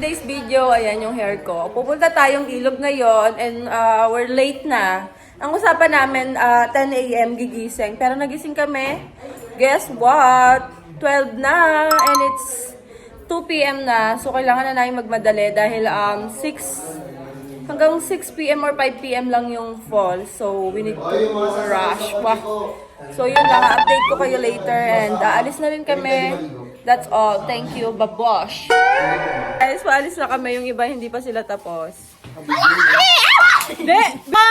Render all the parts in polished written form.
today's video, ayan yung hair ko. Pupunta tayong ilog ngayon and we're late na. Ang usapan namin, 10 a.m. gigising. Pero nagising kami, guess what? 12 na and it's 2 p.m. na. So kailangan na namin magmadali dahil hanggang 6 p.m. or 5 p.m. lang yung fall. So we need to rush. So yun lang, update ko kayo later and aalis na rin kami. That's all. Thank you. Babosh. Guys, paalis na kami. Yung iba hindi pa sila tapos. Hindi! Ba!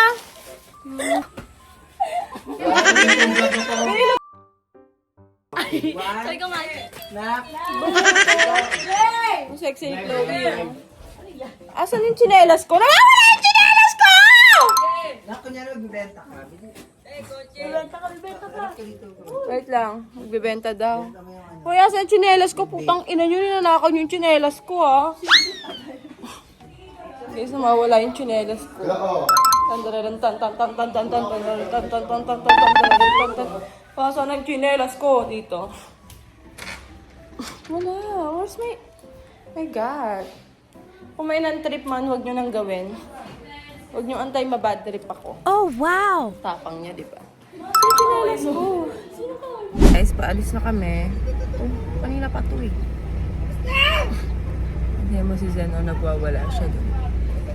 Sorry ka, Mike. Ang sexy ni Chloe. Asan yung tsinelas ko? Nawawala yung tsinelas ko! Naku niya, nagbibenta ka. Wait lang. Magbibenta daw. Hoy, asan yung tsinelas ko? Putang ina nyo, ninanakaw nyo yung tsinelas ko, ha? Guys, mawala yung tsinelas ko. Saan ang tsinelas ko? Dito. Wala. Where's my God. Kung may nan-trip man, huwag nyo nang gawin. Huwag nyo antay mabad trip ako. Oh, wow! Tapang niya, di ba? Saan tsinelas ko? Guys, paalis na kami. Oh, kanina pa to eh. Hindi mo si Zeno, nagwawala siya doon.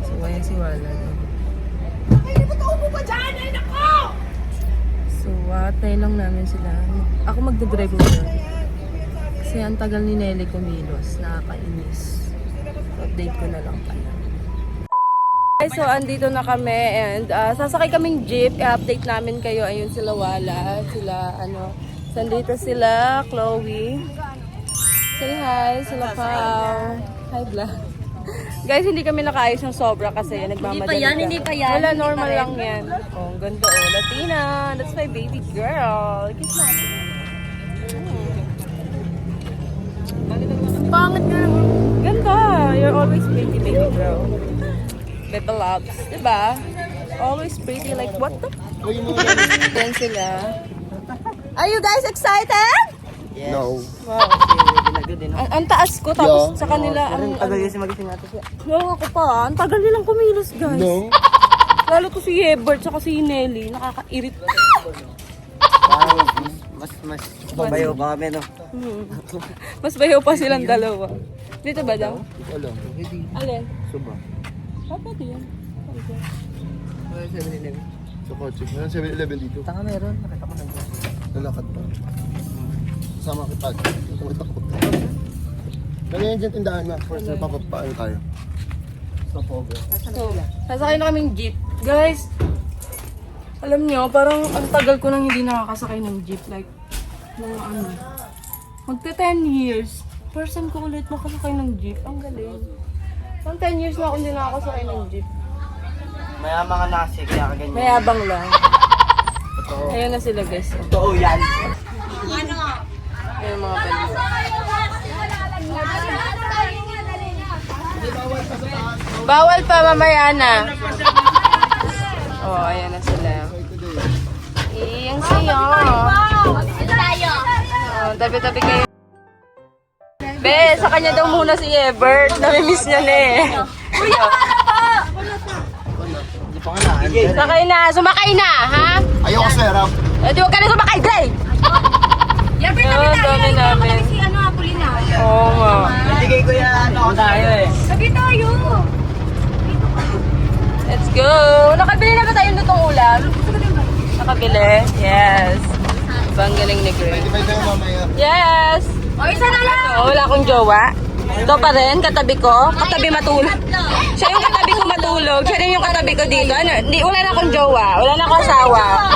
So, ayan si Wala doon. Ay, ba't ako ba dyan? Ay, nako! So, tayo lang namin sila. Ako magdadrive ngayon. Kasi ang tagal ni Nelly kumilos. Nakakainis. So, update ko na lang kayo. Okay, so andito na kami and sasakay kaming jeep. I-update namin kayo. Ayun sila Wala. Sila sandito sila, Chloe. Say hi, sila Pao. Hi, vlog. Guys, hindi kami nakaayos ng sobra kasi nagmamadali Hindi pa yan. Wala, normal lang yan. Oh, ang ganda oh. Latina. That's my baby girl. Kiss natin. Pangit nga naman. Ganda. You're always pretty, baby girl. Bebe loves. Diba? Always pretty. Like, what the? Yan sila. Are you guys excited? Yes. No. Wow. Ang taas ko, tapos sa kanila, ang Tagal kasi magising natin siya. no, ako pa. Ang tagal nilang kumilos, guys. No. Lalo to si Hebert, saka si Nelly. Nakaka-irit. Mas babayo pa kami, no? Mas bayaw pa silang dalawa. Dito ba daw? Ito lang. Alin? Suba. Pwede yan. Ano 7-Eleven? Sa kotse. Meron 7-Eleven dito. Tanga meron. Nakita ko na. Lalakad pa. Kasama kita. Ito ko. Ganyan dyan tindahan na. First, papapaan tayo. Sa Pogo. So, sasakay na kaming jeep. Guys, alam nyo, parang ang tagal ko nang hindi nakakasakay ng jeep. Like, magta 10 years. Person ko ulit makasakay ng jeep. Ang galing. Pang 10 years na ako hindi nakakasakay ng jeep. Maya mga nasi, kaya kaganyan. Mayabang lang. Totoo. Ayan na sila, guys. Totoo yan. Ayan mga baliw. Bawal pa, mamaya na. Oh, ayan na sila. Iyang siyo. Oh, tabi-tabi kayo. Be, sa kanya daw muna si Ebert. Namimiss niya na eh. Hindi pa nga naan. Sakay na, sumakay na, ha? Ayaw ko sir, Eh, di wag ka na sumakay, Gray! Yun, dami namin. Si Apolina. Oo nga. Bigay ko yan. Ako tayo eh. Sabi tayo. Let's go! Nakabili na ba tayo nitong ulam? Nakabili? Yes. Bang galing ni Gray. Pwede tayo mamaya. Yes! O, isa na lang. Wala akong jowa. Ito pa rin, katabi ko. Katabi matulog. Siya yung katabi ko matulog. Siya rin yung katabi ko dito. Wala na akong jowa. Wala na akong asawa.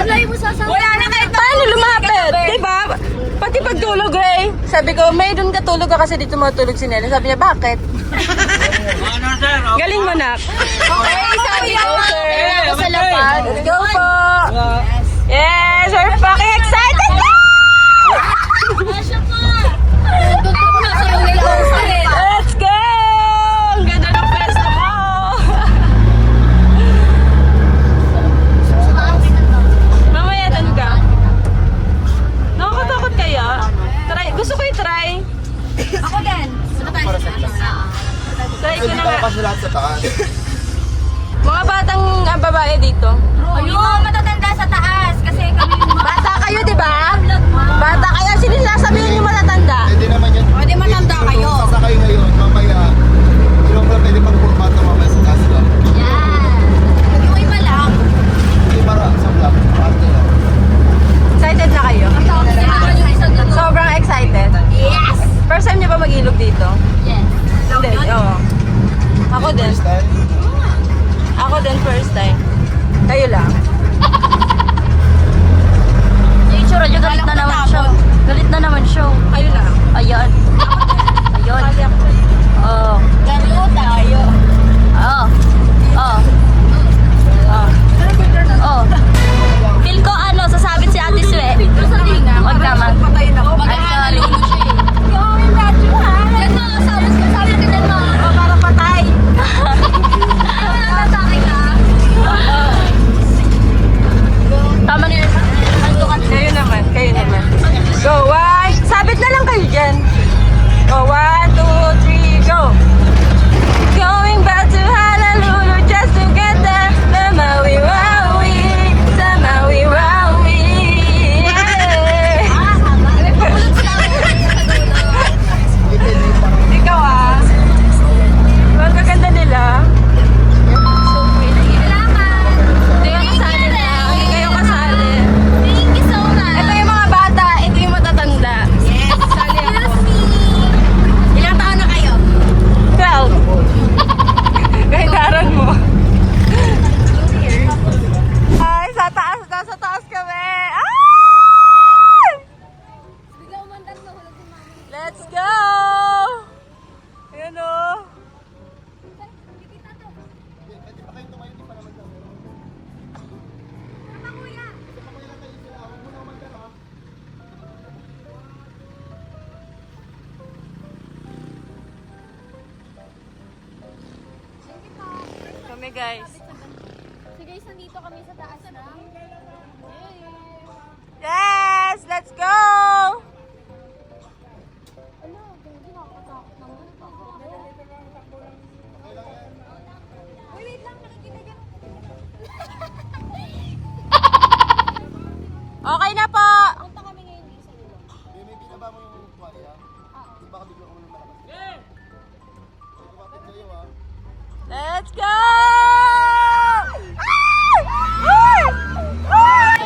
Alay mo sasawa. Wala na kahit paano lumapit. Diba? Pati pagtulog, Ray. Sabi ko, may doon ka tulog ka kasi dito matulog si Nela. Sabi niya, bakit? Galing mo, nak. Okay, sabi ko, sir. Ako sa lapad. Let's go po. Yes, we're fucking excited na! Asya pa. Doon ko na sa yung nila. Let's go! Ang ganda ng festa mo! Mamaya, tanong ka. Nakakatakot kaya? Try. Gusto ko i-try. Ako din. kasya lahat sa taas. Mga batang babae dito. Yung mga matatanda sa taas kasi kami yung mga... Bata kayo, di ba? Bata kayo. Sino sasabihin yung matatanda? Hindi naman yan. O, di matanda kayo. Kung sasakay ngayon, mamaya, hindi mo pala pwede pang formato mamaya sa taas lang. Yan. Yung iba lang. Hindi para sa vlog. Arte lang. Excited na kayo? Sobrang excited. Yes! First time niyo ba mag-ilog dito? Yes. Hindi, oo. Ako din. First time. Ako din first time. Kayo lang. Yung itsura nyo, galit na naman siya. Galit na naman siya. Kayo lang. Ayan. Ayun. Oh. Garo tayo. Oh. Oh. Oh. Oh. Feel ko ano, sasabit si Ate Sue. Wag naman. Patayin ako. Mag-aaral mo siya eh. Yan mo, sabi ka dyan mo. O, para patay. Ay, wala sa akin ka. Tama na yun. Kayo naman. Kayo naman. Go, one. Sabit na lang kayo dyan. Go, 1, 2, 3, go. Going back to Honolulu just to get there. The Maui Waui. The Maui Waui. Yeah. Ikaw ah. Ang gaganda nila. Hindi kayo kasali na. Hindi kayo kasali. Thank you so much. Ito yung mga bata. Ito yung matatanda. Yes. Sali ako. Ilang taon na kayo? 12. Kahindaran mo. Ay, sa taas na. Sa taas kami. Ay! Let's go! Ayan o. Pwede pa kayo tumayo, di pa naman daw. Kami guys. So guys, nandito kami sa taas na. Yes! Let's go! Ano, hindi nakakatakot naman. Uy, wait lang, nakikita dyan. Okay na po! Punta kami ngayon dito sa ilog. May binaba mo yung tuwalya. Di baka bigla ko ng malakas. Kapatid kayo ah. Let's go! Ay! Ay!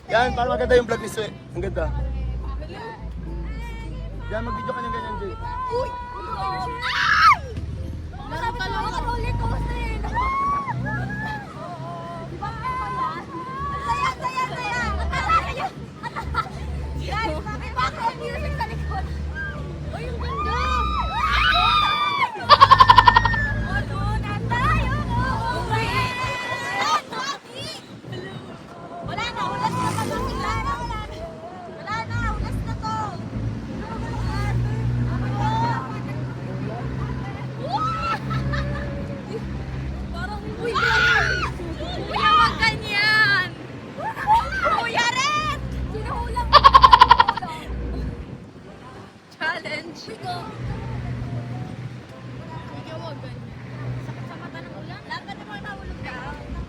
Yan, para maganda yung vlog ni Sue. Ang ganda. Yan, mag-video ka ng ganyan, Jay. Laro ka lang ako roller coaster. Saya, saya, saya. Guys, bakit ang music sa likod? Uy, ang ganda. Ano na tayo? Wala na, ulas na pa lang. Wala na, ulas na to. Parang, uy, kuya, wag ganyan. Kuya rin. Sinuhulang mo. Challenge! Sige, wag ganyan. Sakit sa mata ng ulan. Laban na mga nahulog ka. Ang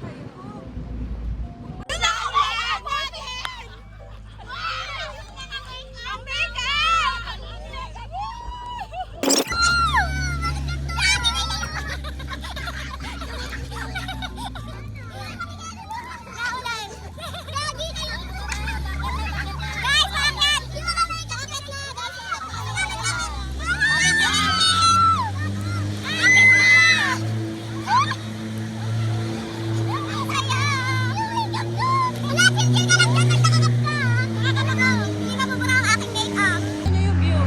Ano yung view?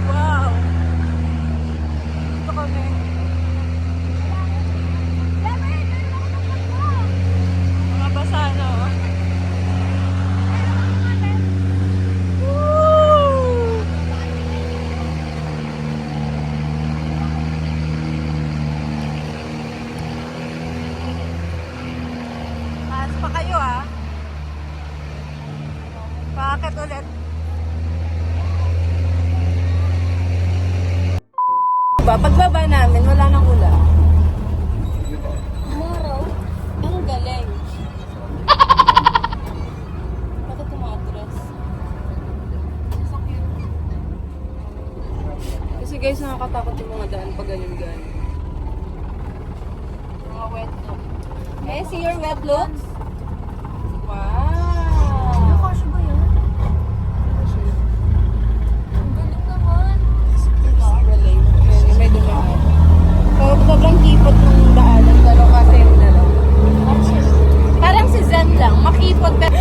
Wow! Ito kami. Mga basa, no? Woo! Taas pa kayo, ah. Bakit ulit? ba? Pagbaba namin, wala nang ulan. Tomorrow? Ang galing. Bakit tumatras? Kasi guys, nakakatakot yung mga daan pag ganyan-ganyan. Mga wet look. Eh, see your wet looks? Wow! Nakasya ba yan? Ang galing naman. Galing. Yan, may dumaan. So, sobrang kipot ng daanan, pero kasi yung dalaw. Parang si Zen lang, makipot pero...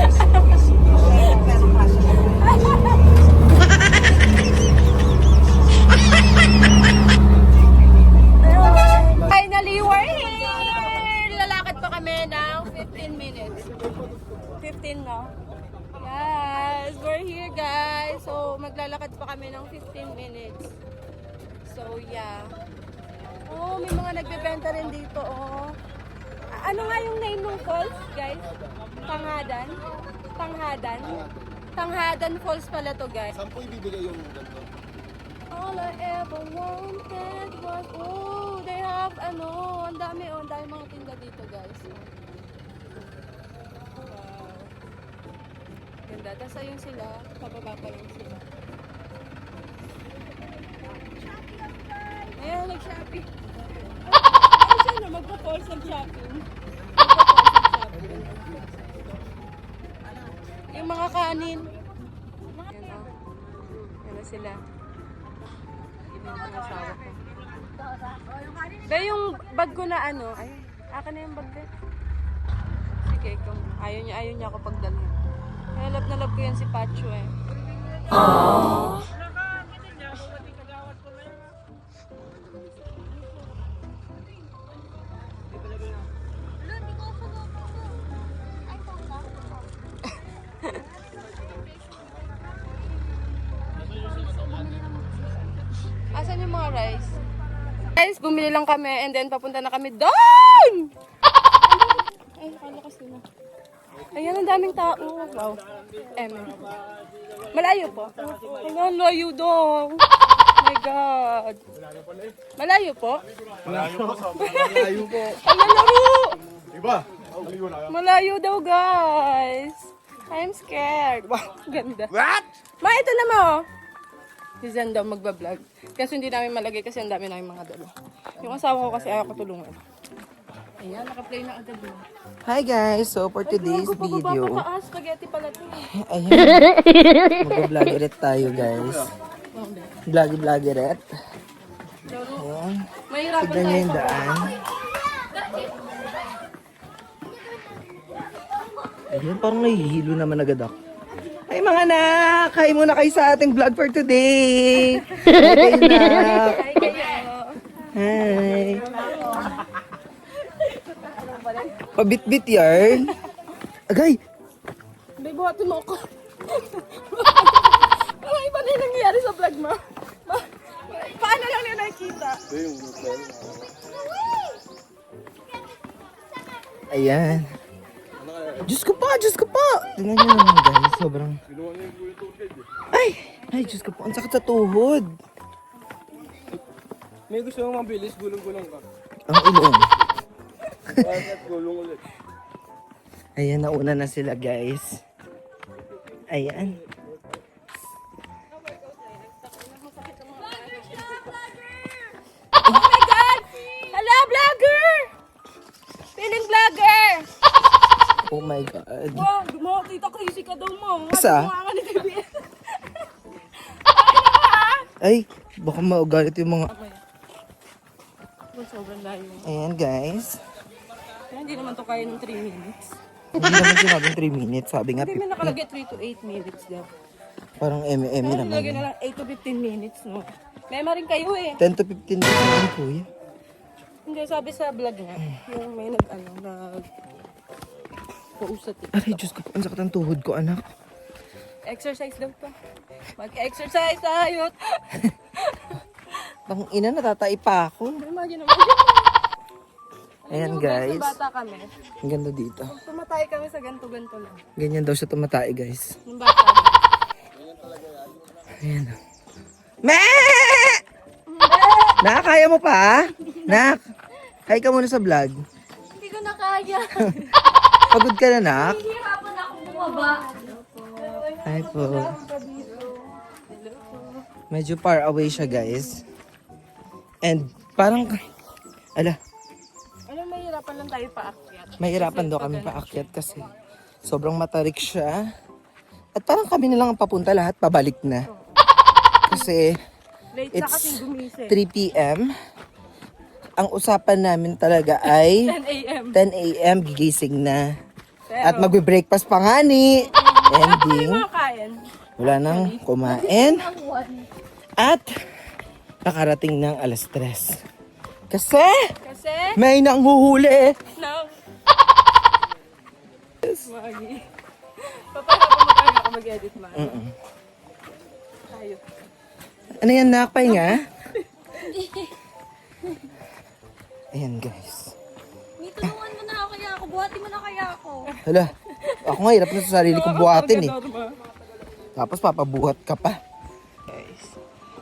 Finally, we're here! Lalakad pa kami ng 15 minutes. 15 no? Yes, we're here guys. So, maglalakad pa kami ng 15 minutes. So, yeah. Oh, may mga nagbebenta rin dito, oh. Ano nga yung name ng falls, guys? Tanghadan? Tanghadan? Tanghadan Falls pala to, guys. Saan po ibibigay yung ganito? All I ever wanted was, oh, they have, ano, ang dami mga tinda dito, guys. Wow. Ganda. Tapos ayun sila, pababa pa yun sila. Ayan, nag-shopping. Ay, siya na, magpa-force ng shopping. Yung mga kanin. Ayan, oh. Ayan na sila. Yung asawa ko. Be, yung bag ko na ano, ay, akin na yung bag ko. Sige, kung ayaw niya ako pagdalhin. Kaya love na love ko yan si Pacho eh. Aww. Asan yung mga rice? Guys, bumili lang kami and then papunta na kami doon! Ay, nakalakas nila. Ayan, ang daming tao. Wow. Malayo po? Ang layo daw. Oh my God. Malayo po? Malayo po. Malayo po. Ang laro! Diba? Malayo daw, guys. I'm scared. Wow, ganda. What? Ma, ito na mo. Si Zen daw magbablog. Kasi hindi namin malagay kasi ang dami namin mga dalo. Yung asawa ko kasi ayaw ko tulungan. Ayan, naka-play na agad yun. Hi guys, so for today's video, Spaghetti pala ito. ayan, mag-vlog ulit tayo guys. Vlog ulit. Ayan, Mahirapan tignan nyo tayo yung sa daan. Ayan, parang nahihilo naman agad ako. Ay mga anak, kain muna kayo sa ating vlog for today. Hi kayo nak. Hi kayo. Hi. Pabit-bit yarn. Agay. May buhatin mo ako. Parang iba na yung nangyayari sa vlog mo. Paano lang yun nakikita? Ayan. Diyos ko pa, Diyos ko pa. Tingnan nyo naman guys, sobrang... Ay, Diyos ko pa, ang sakit sa tuhod. May gusto mong mabilis, gulong-gulong ka. Ang ilong. Bakit gulong ulit? Ayan, nauna na sila guys. Ayan. Oh my God! Hala, vlogger! Feeling vlogger! Oh my God. Wow, gumawa kita crazy ka daw mo. Asa? Gumawa ka ni TBS. Ay, baka maugalit yung mga... Sobrang layo. Ayan guys. Kaya hindi naman to kaya ng 3 minutes. Hindi naman sinabing 3 minutes, sabi nga Hindi may nakalagay 3 to 8 minutes daw. parang M&M Kaya naman. nilagay na lang 8 to 15 minutes, no? Mema rin kayo eh. 10 to 15 minutes naman kuya. Hindi, sabi sa vlog niya, yung may pausat eh. Aray, Diyos ko, ang sakit ang tuhod ko anak. Exercise daw to. Mag-exercise tayo. Bang ina, natatai pa ako. Imagine naman. Ayan Yung guys. Sa bata kami. Ang ganda dito. Tumatay kami sa ganto-ganto lang. Ganyan daw siya tumatay guys. Yung bata. Ayan. Me! Nak, kaya mo pa? Nak, hi ka muna sa vlog. Hindi ko na kaya. Pagod ka na, Nak? Hihirapan ako bumaba. Hi po. Medyo far away siya, guys. And parang, ala, Ano, mahirapan lang tayo paakyat. mahirapan daw kami paakyat kasi sobrang matarik siya. At parang kami na lang ang papunta, lahat pabalik na. Kasi Late na it's kasing gumising. 3 p.m. Ang usapan namin talaga ay 10 a.m. 10 a.m. gigising na. At magbe-breakfast pa nga ni. Ending, Makain. wala nang kumain. At nakarating ng alas 3. Kasi Kasi, may nanghuhuli. no. Magi. Paano ako mag-edit, ma? Tayo. Ano yan, Nak? Pahinga? Ayan, guys. May tulungan mo na ako kaya ako. Buhatin mo na kaya ako. Hala, ako nga hirap na sa sarili kong buhatin eh. Tapos papabuhat ka pa. Guys,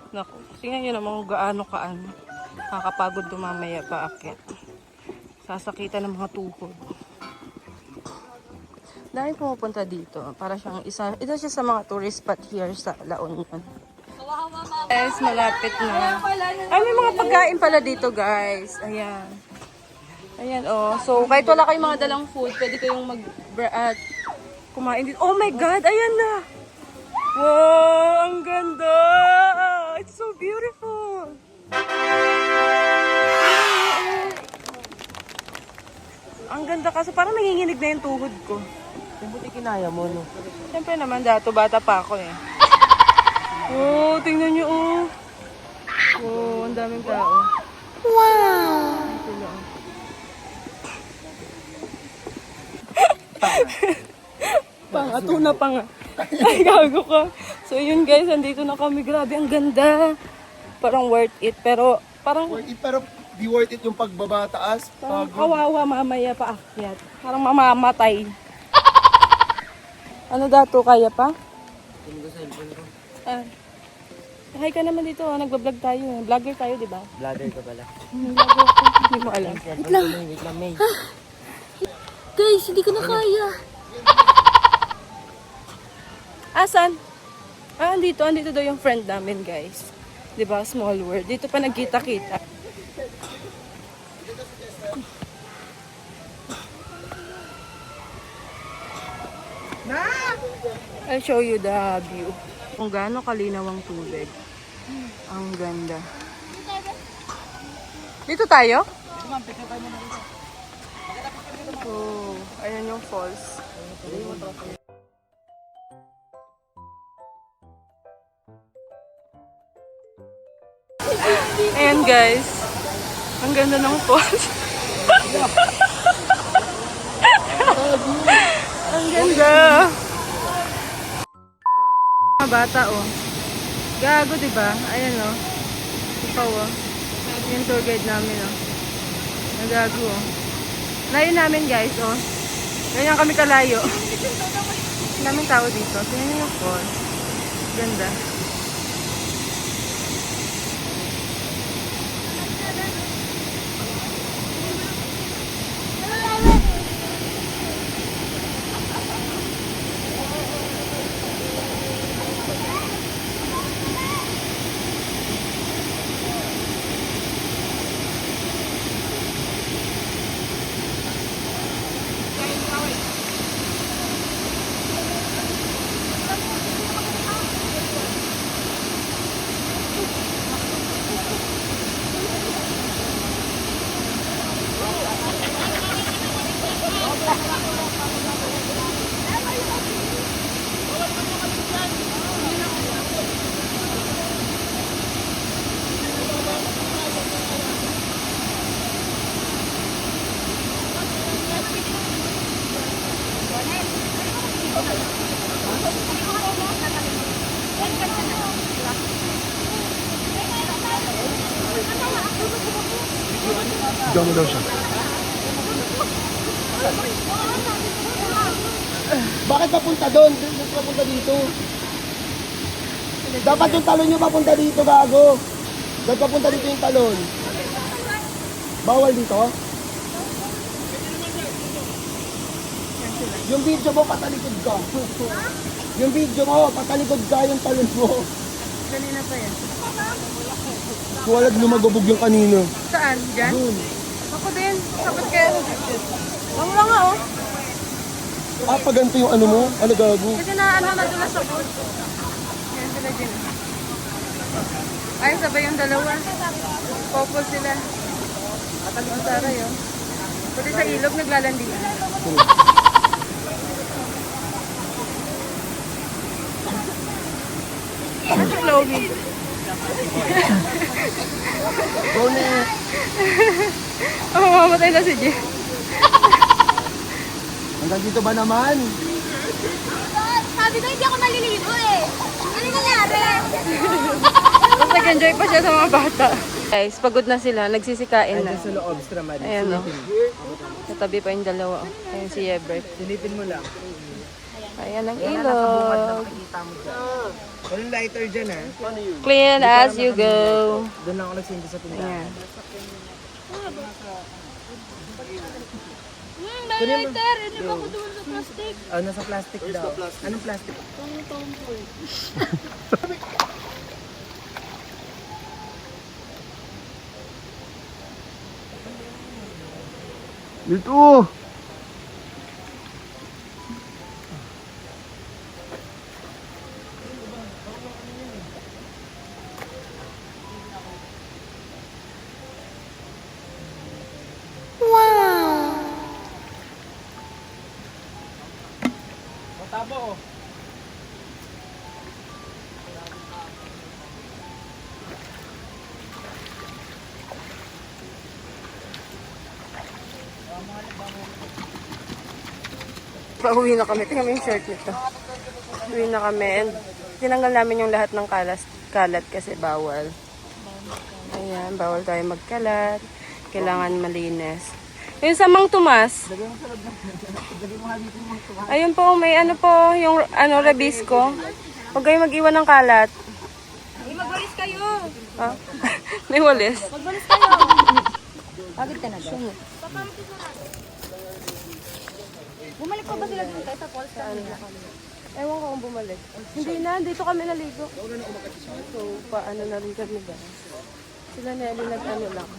naku, tingnan nyo naman kung gaano kaan. Nakakapagod dumamaya pa akyat. Sasakitan ng mga tuhod. Dahil pumupunta dito, para siyang ito siya sa mga tourist spot here sa La Union. Guys, malapit na. Ay, may mga pagkain pala dito, guys. Ayan. Ayan, oh. So, kahit wala kayong mga dalang food, pwede kayong kumain dito. Oh my God, ayan na. Wow, ang ganda. It's so beautiful. Ang ganda kasi parang nanginginig na yung tuhod ko. Buti kinaya mo, no? Siyempre naman, dato bata pa ako eh. Oh, tingnan nyo oh. Oh, ang daming tao. Wow! Sila, oh. Panga, tuna panga. Ay, gago ka. So yun guys, andito na kami. Grabe, ang ganda. Parang worth it. Pero parang Worth it, pero di worth it yung pagbaba taas. parang kawawa mamaya pa akyat. Parang mamamatay. Ano dato, kaya pa? Ah. Hi ka naman dito, nagbablog tayo. Vlogger tayo, di ba? Vlogger ka pala. Vlogger ako. Hindi mo alam. Wait lang, May. Guys, hindi ko na kaya. Asan? Ah, andito daw yung friend namin, guys. Di ba? Small world. Dito pa nagkita-kita. I'll show you the view. Kung gaano kalinaw ang tubig. Ang ganda. Dito tayo? Oh, ayan yung falls. Ayan guys. Ang ganda ng falls. Ang ganda. Mga bata oh. Gago diba? Ayan oh. Ikaw oh. Yung tour guide namin oh. Nagago oh. Layo namin guys oh. Ganyan kami kalayo. Daming tao dito. Tingnan niyo yung falls. Ganda. Diyan mo daw siya. Bakit papunta doon? Bakit papunta dito? Dapat yung talon nyo papunta dito, gago. Saan papunta dito yung talon? Bawal dito? Yung video mo, patalikod ka. Yung video mo, patalikod ka yung talon mo. Kanina pa yan. Walag lumagabog yung kanina. Saan? Diyan? Doon. Ako din. Kapag kayo. Ang lang nga oh. Ah, pag ganito yung ano mo? Ano gago? Kasi na ano na doon sa boat. Yan sila dyan. Ay, sabay yung dalawa. Couple sila. Ang taray oh. Pati sa ilog naglalandian. Ano si Chloe? Rone, Oh, mamamatay na si Jay. hanggang dito ba naman? Sabi ko, hindi ako maliligo eh. Ano nangyari? Tapos nag-enjoy pa siya sa mga bata. Guys, pagod na sila. Nagsisikain na. Sa loob, Stramad. Ayan o. Katabi pa yung dalawa. Ayan si Ebert. Silipin mo lang. Ayan ang ilog. Walang lighter dyan ha. Clean as you go. Doon lang ako nagsindi sa tindahan. Ayan. May lighter. Hindi ba ako doon sa plastic? Oh, nasa plastic daw. Anong plastic? Dito! Pauwi na kami. Tingnan mo yung shirt nito. Uwi na kami. And tinanggal namin yung lahat ng kalat kasi bawal. Ayan, bawal tayo magkalat. Kailangan malinis. Yung sa Mang Tomas. Ayun po, may ano po, yung ano, Rabisco. Huwag kayong mag-iwan ng kalat. Magwalis kayo. Ha? May walis. Magwalis kayo. Pagod ka na ba? Bumalik pa ba sila dito sa falls kanina? Ewan ko kung bumalik. Hindi na, dito kami naligo. So, paano na rin kami guys. Sila Nelly nag-ano lang.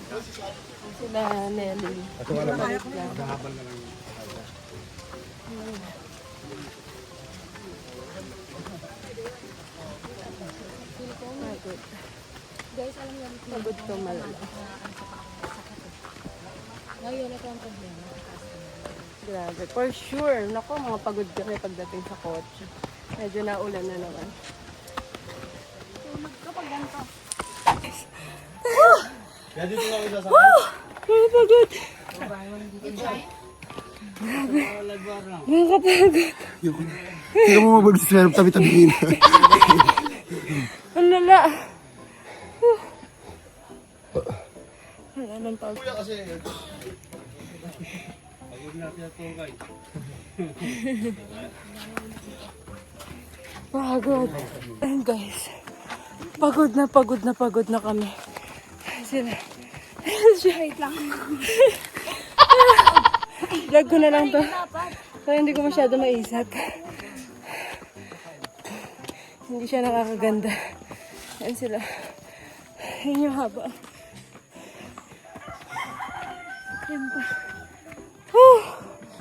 Sila Nelly. Bumalik lang. Pagod. Guys, alam niyo, Pagod to malala. ngayon ito ang problema. Grabe. For sure. Nako, mga pagod kami pagdating sa kotse. Medyo naulan na naman. Tulog ka pag ganito. Kaya dito lang isa sa Mga pagod. Nakakapagod. Sino mo mag-serve tabi-tabihin? Ang lala. Wala nang pagod. Pagod. And guys, pagod na kami. Sila. Wait lang. Vlog ko na lang to. Kaya hindi ko masyado maisap. Hindi siya nakakaganda. Yan sila. Yan yung haba. Yan pa.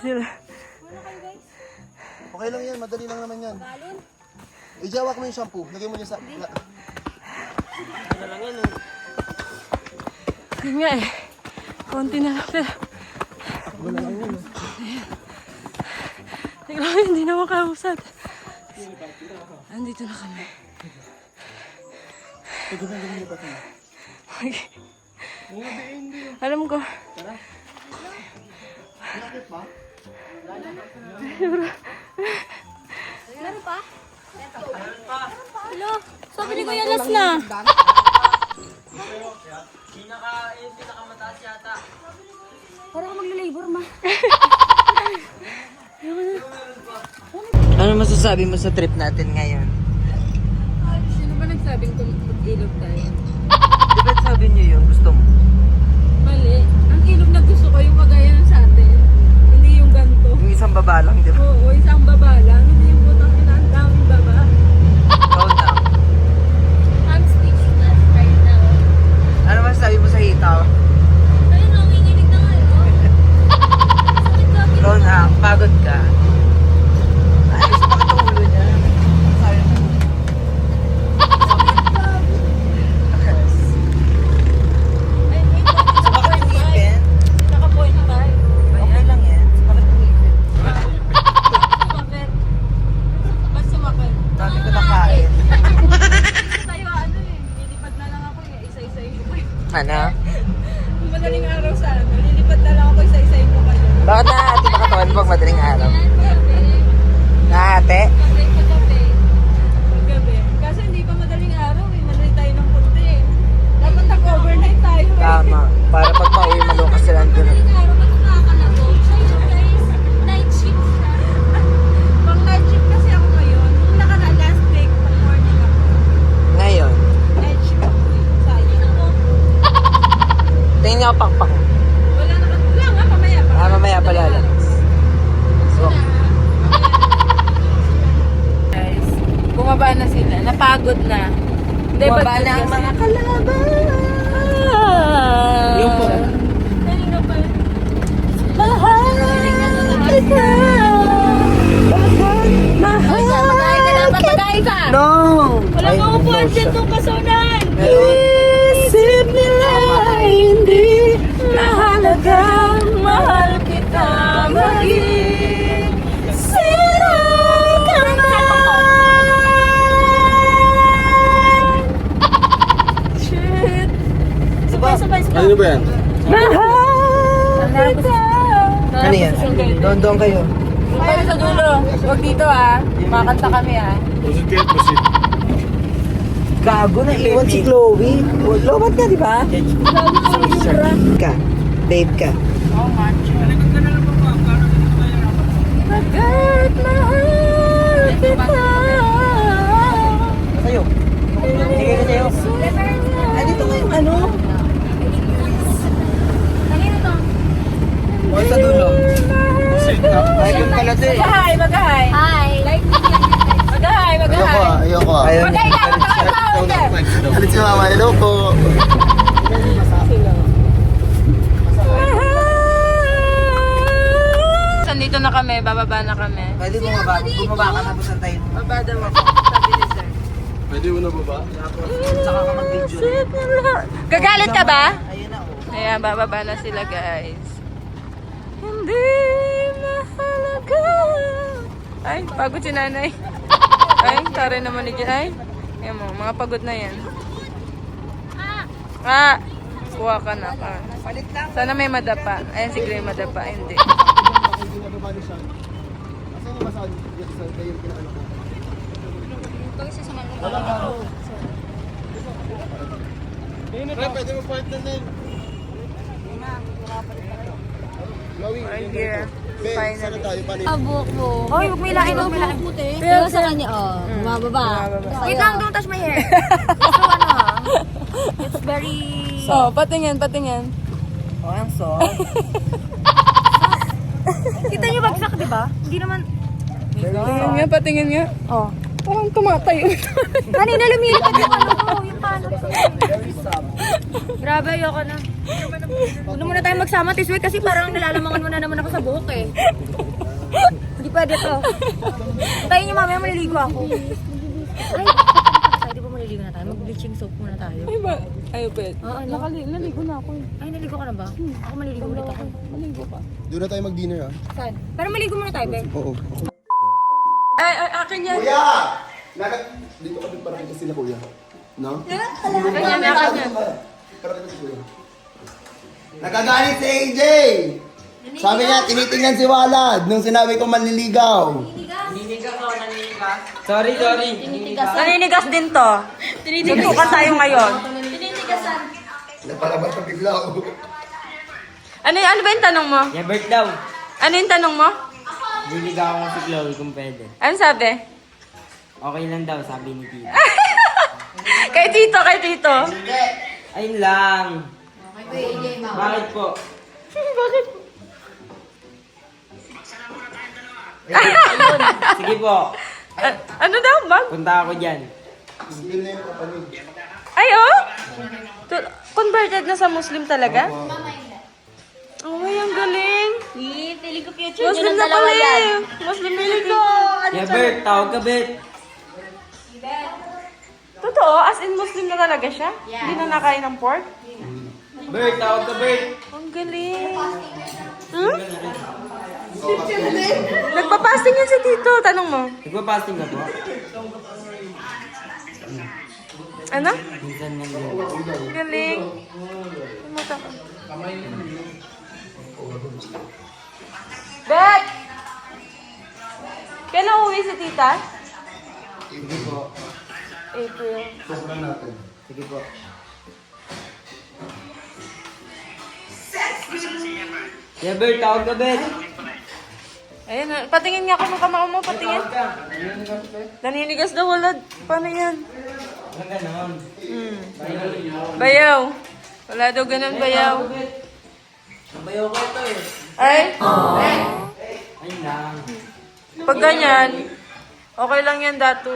Sila. Okay lang yan, madali lang naman yan. Ijawak mo yung shampoo, lagay mo niya sa... Yun nga eh. Konti na lang pero... Tignan mo, hindi na makausad. Andito na kami. Alam ko. Meron pa? Hello? Sabi ni Kuya last na. Parang ako magla-labor ma. Ano masasabi mo sa trip natin ngayon? Sino ba nagsabing mag-ilog tayo? Diba sabi niyo yun? Gusto mo? Mali. Ang ilog na gusto ko yung kagaya ng sa atin. Hindi yung ganito. Yung isang baba lang, di ba? Oo, isang baba lang. Hindi yung butang ina, ang daming baba. Ikaw na. I'm speechless right now. Ano masasabi mo sa hitaw? Ayun, nanginginig na ngayon. Sakit ka, Ikaw na, pagod ka. Ayos pa ka ulo niya. Sabi mo. Sumakit yung ngipin. Naka-point 5. Okay lang yan. Sumakit yung ngipin. Sumakit. Ba't sumakit? Dami ko nakain. Tayo ano eh. Lilipad na lang ako eh. Isa-isayin ko kayo. Ano? Kung madaling araw sa ano, lilipad na lang ako isa-isayin ko kayo. Bakit naati ba katawan pag madaling araw? Naate? Paggabi. Kasi hindi pa madaling araw eh. Madali tayo ng punti eh. Dapat nag-overnight tayo eh. Tama. Para pag pauwi malukas sila doon. Night shift siya. Pang night shift kasi ako ngayon. Nung last week, pang morning ako. Ngayon, Night shift ako eh. Sayang ako. tingin niyo ako pakpak. Wala nga, mamaya pa. Mamaya pala lang. So, Guys, bumaba na sila. Napagod na. Hindi, bumaba ba't na ang kasi- mga kalaban. Yung po. Kanina pa. Magkakain ka. No! Wala kang upuan dyan itong kasunan. Isip nila hindi mahalaga, mahal kita maging sino ka man. Shit. Sabay. Ano ba yan? Mahal kita. Ano yan? Doon kayo. Tayo sa dulo. Huwag dito ah. Makakanta kami ah. Proceed kayo, proceed. Gago na iwan si Chloe. Lobat ka, di ba? Ka. Babe ka. Oo nga. Bakit mahal kita? Sa'yo. Sige ka sa'yo. Dito nga yung ano. Kanina to? O sa dulo. Ay, yun pala to eh. Mag-hi. Hi. Mag-hi. Ayoko. Ayaw Mag-hi niya. ka. Mag-hi. Alit si mama. Hello po. Nandito na kami. Bababa na kami. Pwede bumaba. Bumaba ka tapos antayin mo. Baba daw ako. Sabi ni sir. Pwede mo na baba? Saka ka mag-video. Gagalit ka ba? Ayun na oh. Ayan, bababa na sila guys. Hindi mahalaga. Ay, pagod si nanay. Ay, tari naman ni Jen. Ay, ayan mo, mga pagod na yan. Kuha ka na ka. Sana may madapa. Ayan si Gray madapa. Hindi. Asan yung massage? Kayo yung kinaano ko. Pre, pwede mo partner na yun. Right here. Ben, Finally. sana tayo paano yun? Abok mo. Hoy, huwag may lain, huwag may lain. Pero sa kanya, oh, bumababa. Wait lang, don't touch my hair. So, ano ha? It's very... Oh, patingin. Oh, ang soft. Kita niyo bagsak, di ba? Hindi naman... Patingin nga. Oh. Parang tumatay. Kanina lumilipad yung ano ko, yung pano ko. Grabe, ayoko na. Huwag na muna tayo magsama this week kasi parang nilalamangan mo na naman ako sa buhok eh. Hindi pwede to. Tayo niyo mamaya maliligo ako. Ay, di ba maliligo na tayo? Mag-bleaching soap muna tayo. Ay ba? Ay, pwede. Oo, ano? Naligo na ako. Ay, naligo ka na ba? Ako maliligo ulit ako. Maligo pa. Doon na tayo mag-dinner ah. Saan? Pero maligo muna tayo, Ben. Oo. Ay, akin yan. Kuya! Dito kami para kita sila kuya. No? Akin yan. Para kita si kuya. Nagagalit si AJ! Sabi niya, tinitingnan si Walad nung sinabi ko manliligaw. Naninigas din to. Suntukan tayo ngayon. Napalabas ang bigla oh. Ano ba yung tanong mo? Yabert daw. Ano yung tanong mo? Liligaw ko si Chloe kung pwede. Ano sabi? Okay lang daw, sabi ni Tita. Kay Tito. Ayun lang. Bakit po? Bakit? Sige po. Ano daw, bang? Punta ako dyan. Ay, oh? Converted na sa Muslim talaga? Oh, ay, ang galing. Feeling ko future Muslim na pala eh. Muslim na ito. Yeah, Bert. Tawag ka, Bert. Totoo? As in Muslim na talaga siya? Hindi na nakain ng pork? Bert, tawag ka, Bert. Ang galing. Hmm? Nagpa-fasting yan si Tito. Tanong mo. Nagpa-fasting ka po? Ano? Minsan lang yun. Galing. Pumunta ka. Bet! Kailan uwi si Tita? Sige po. April. Sige po. Yeah, Bert. Tawag ka, Bert. Ayun, patingin nga ako ng kamao mo. Patingin. Tawag ka. Naninigas daw walad. Paano yan? Walang ganon. Bayaw. Wala daw ganun bayaw. Bayaw ko ito eh. Ay, Ayun lang. pag ganyan, okay lang yan, Datu.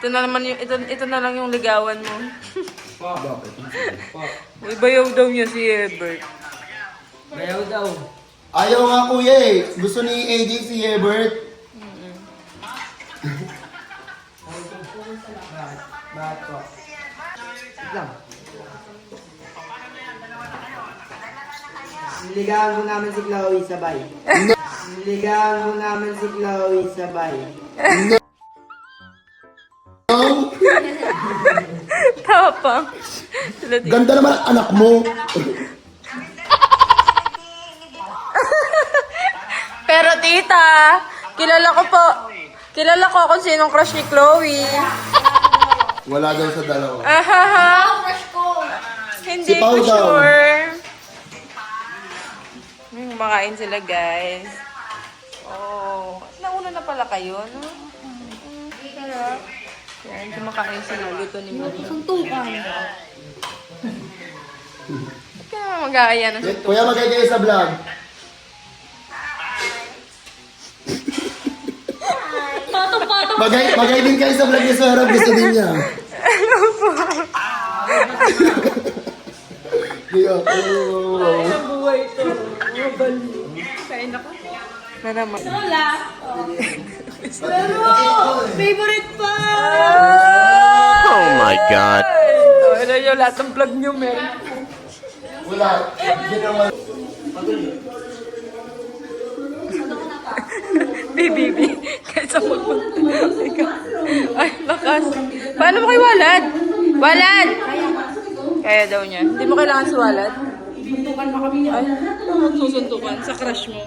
Ito na naman yung, ito na lang yung ligawan mo. Po. Po. Uy, bayaw daw niya si Ebert. Bayaw daw. Ayaw nga kuya eh. Gusto ni AJ si Hebert. Bakit po? Wait lang. Niligawan ko namin si Chloe sabay. Niligawan ko namin si Chloe sabay. Tapang. Sila di- Ganda naman ang anak mo. Pero tita, kilala ko kung sinong crush ni Chloe. Wala daw sa dalawa. Ahaha. Crush ko. Hindi Si Pao ko daw. sure. Kumakain sila, guys. Oh, nauna na pala kayo, no? Yan, kumakain sila. Luto ni Marie. Suntukan. Ba't ka naman mag-aaya ng suntok? Kuya, magay kayo sa vlog. Magay din kayo sa vlog ni Sarah. Gusto din niya. Kuya, Ang buhay ito. Kain ako. Na naman. Favorite pa! Oh my God. Oh, ano yun, lahat ng vlog nyo, meron. wala. Hindi naman. Bibibi. Kaysa magpunta. Ay, lakas. Paano mo kay Walad? Walad! Kaya daw niya. Hindi mo kailangan si Walad? Suntukan mo kami niya. Ay, susuntukan sa crush mo.